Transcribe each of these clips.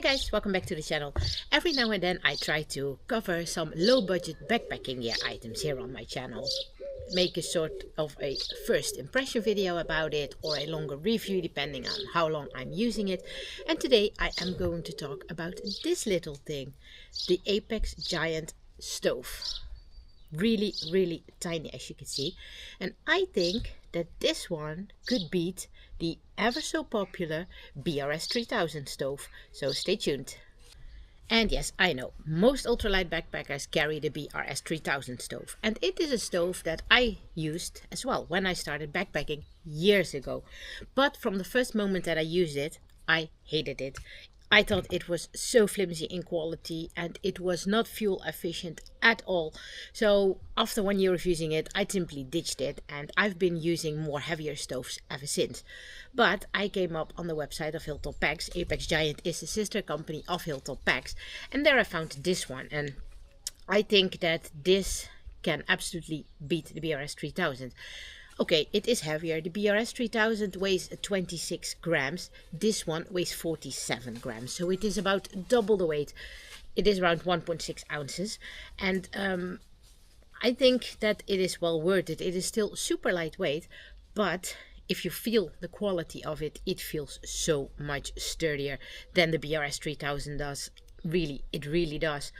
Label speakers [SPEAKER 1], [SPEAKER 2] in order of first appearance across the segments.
[SPEAKER 1] guys, welcome back to the channel. Every now and then I try to cover some low budget backpacking gear items here on my channel. Make a sort of a first impression video about it or a longer review depending on how long I'm using it. And today I am going to talk about this little thing, the Apex Giant stove. Really tiny, as you can see, and I think that this one could beat the ever so popular BRS 3000 stove, so stay tuned. And yes, I know, most ultralight backpackers carry the BRS 3000 stove, and it is a stove that I used as well when I started backpacking years ago. But from the first moment that I used it, I hated it. I thought it was so flimsy in quality and it was not fuel efficient at all. So after 1 year of using it, I simply ditched it, and I've been using more heavier stoves ever since. But I came up on the website of Hilltop Packs. Apex Giant is the sister company of Hilltop Packs, and there I found this one, and I think that this can absolutely beat the BRS 3000. Okay, it is heavier. The BRS 3000 weighs 26 grams. This one weighs 47 grams. So it is about double the weight. It is around 1.6 ounces. And I think that it is well worth it. It is still super lightweight. But if you feel the quality of it, it feels so much sturdier than the BRS 3000 does. Really, it really does.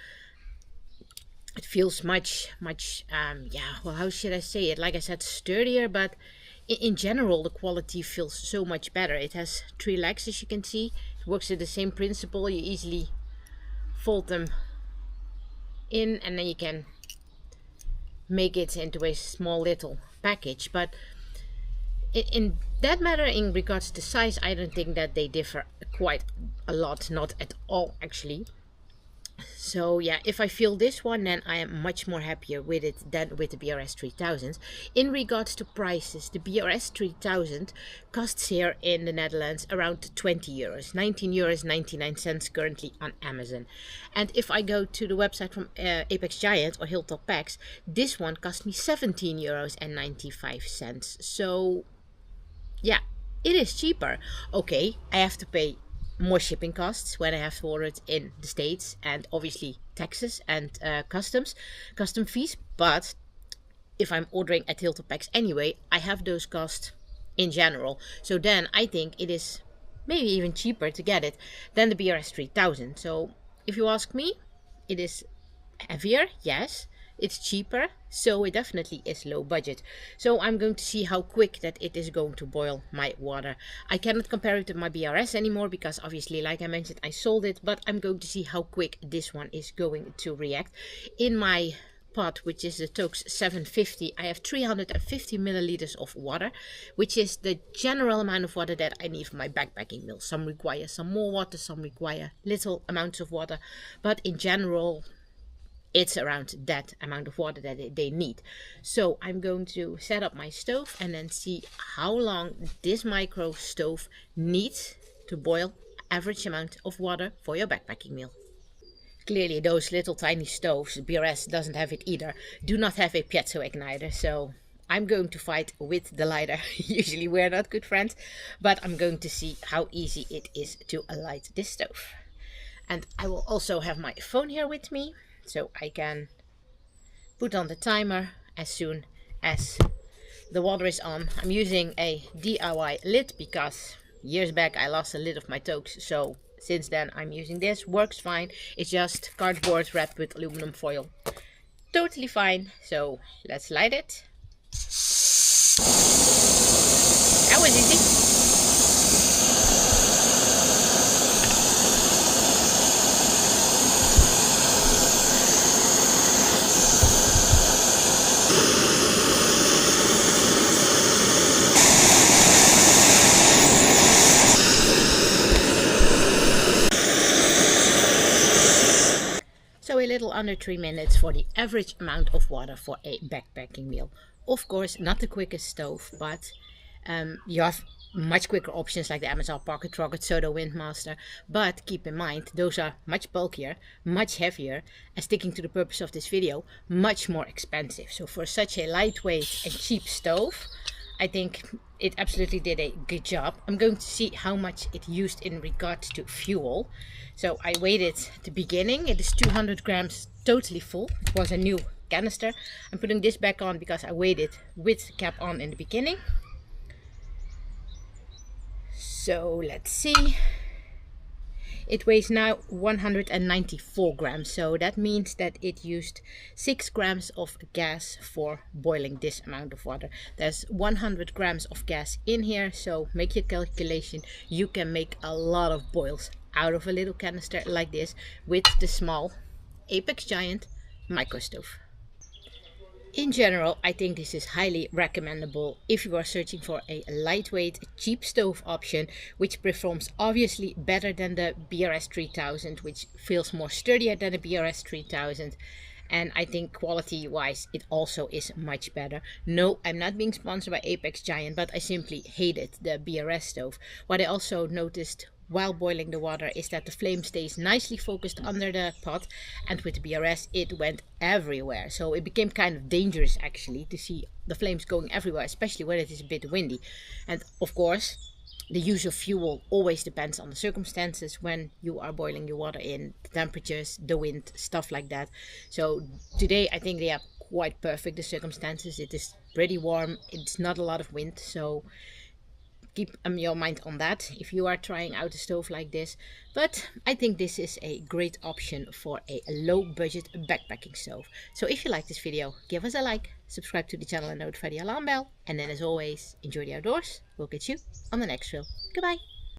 [SPEAKER 1] It feels much, well, how should I say it? Like I said, sturdier, but in general, the quality feels so much better. It has 3 legs, as you can see. It works with the same principle. You easily fold them in, and then you can make it into a small little package. But in that matter, in regards to size, I don't think that they differ quite a lot. Not at all, actually. So yeah, if I feel this one, then I am much more happier with it than with the BRS 3000. In regards to prices, the BRS 3000 costs here in the Netherlands around 20 euros, 19 euros 99 cents currently on Amazon. And if I go to the website from Apex Giant or Hilltop Packs, this one cost me 17 euros and 95 cents. So yeah, it is cheaper. Okay, I have to pay more shipping costs when I have to order it in the States, and obviously taxes and custom fees. But if I'm ordering at Hilltop Packs anyway, I have those costs in general. So then I think it is maybe even cheaper to get it than the BRS 3000. So if you ask me, it is heavier, yes. It's cheaper, so it definitely is low budget. So I'm going to see how quick that it is going to boil my water. I cannot compare it to my BRS anymore because obviously, like I mentioned, I sold it. But I'm going to see how quick this one is going to react. In my pot, which is the Tox 750, I have 350 milliliters of water, which is the general amount of water that I need for my backpacking meal. Some require some more water, some require little amounts of water, but in general, it's around that amount of water that they need. So I'm going to set up my stove and then see how long this micro stove needs to boil average amount of water for your backpacking meal. Clearly those little tiny stoves, BRS doesn't have it either, do not have a piezo igniter. So I'm going to fight with the lighter. Usually we're not good friends, but I'm going to see how easy it is to light this stove. And I will also have my phone here with me, so I can put on the timer as soon as the water is on. I'm using a DIY lid because years back I lost a lid of my Tox. So since then I'm using this. Works fine. It's just cardboard wrapped with aluminum foil. Totally fine. So let's light it. That was easy. So a little under 3 minutes for the average amount of water for a backpacking meal. Of course, not the quickest stove, but you have much quicker options like the Amazon Pocket Rocket, Soda Windmaster. But keep in mind, those are much bulkier, much heavier, and sticking to the purpose of this video, much more expensive. So for such a lightweight and cheap stove, I think it absolutely did a good job. I'm going to see how much it used in regards to fuel. So I weighed it at the beginning. It is 200 grams totally full. It was a new canister. I'm putting this back on because I weighed it with the cap on in the beginning. So let's see. It weighs now 194 grams, so that means that it used 6 grams of gas for boiling this amount of water. There's 100 grams of gas in here, so make your calculation. You can make a lot of boils out of a little canister like this with the small Apex Giant micro stove. In general, I think this is highly recommendable if you are searching for a lightweight, cheap stove option, which performs obviously better than the BRS 3000, which feels more sturdier than the BRS 3000. And I think quality wise, it also is much better. No, I'm not being sponsored by Apex Giant, but I simply hated the BRS stove. What I also noticed while boiling the water is that the flame stays nicely focused under the pot, and with the BRS it went everywhere, so it became kind of dangerous actually to see the flames going everywhere, especially when it is a bit windy. And of course, the use of fuel always depends on the circumstances when you are boiling your water in, the temperatures, the wind, stuff like that. So today I think they are quite perfect, the circumstances. It is pretty warm, it's not a lot of wind, so keep your mind on that if you are trying out a stove like this. But I think this is a great option for a low budget backpacking stove. So if you like this video, give us a like, subscribe to the channel and notify the alarm bell. And then as always, enjoy the outdoors. We'll catch you on the next reel. Goodbye.